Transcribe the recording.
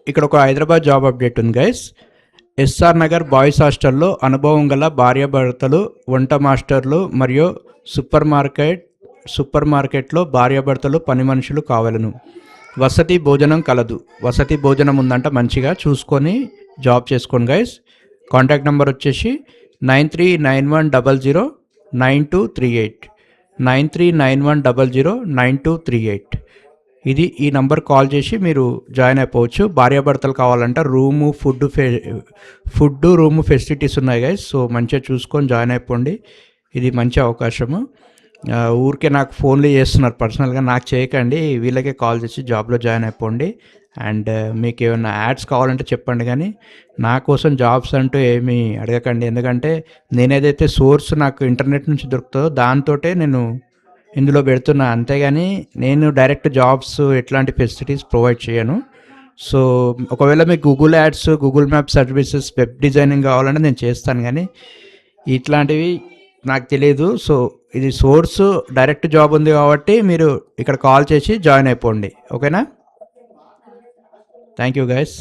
ఇక్కడ ఒక Hyderabad job update ఉంది గైస్. ఎస్ఆర్ నగర్ బాయ్స్ హాస్టల్లో అనుభవం గల భార్యాభర్తలు, వంట మాస్టర్లు మరియు సూపర్ మార్కెట్లో భార్యాభర్తలు పని మనుషులు కావాలను. వసతి భోజనం కలదు. వసతి భోజనం ఉందంట, మంచిగా చూసుకొని జాబ్ చేసుకోండి గైస్. కాంటాక్ట్ నెంబర్ వచ్చేసి 9391009238 9391009238. ఈ నంబర్ కాల్ చేసి మీరు జాయిన్ అయిపోవచ్చు. భార్యాభర్తలు కావాలంట. రూము ఫెసిలిటీస్ ఉన్నాయి గైస్. సో మంచిగా చూసుకొని జాయిన్ అయిపోండి. ఇది మంచి అవకాశము. ఊరికే నాకు ఫోన్లు చేస్తున్నారు పర్సనల్గా, నాకు చేయకండి, వీళ్ళకే కాల్ చేసి జాబ్లో జాయిన్ అయిపోండి. అండ్ మీకు ఏమైనా యాడ్స్ కావాలంటే చెప్పండి, కానీ నా కోసం జాబ్స్ అంటూ ఏమీ అడగకండి. ఎందుకంటే నేను ఏదైతే సోర్స్ నాకు ఇంటర్నెట్ నుంచి దొరుకుతుందో దాంతో నేను ఇందులో పెడుతున్నా, అంతేగాని నేను డైరెక్ట్ జాబ్స్ ఎట్లాంటి ఫెసిలిటీస్ ప్రొవైడ్ చేయను. సో ఒకవేళ మీకు Google ads, Google map services, web designing కావాలంటే నేను చేస్తాను, కానీ ఇట్లాంటివి నాకు తెలియదు. సో ఇది సోర్స్ డైరెక్ట్ జాబ్ ఉంది కాబట్టి మీరు ఇక్కడ కాల్ చేసి జాయిన్ అయిపోండి. ఓకేనా? Thank you guys.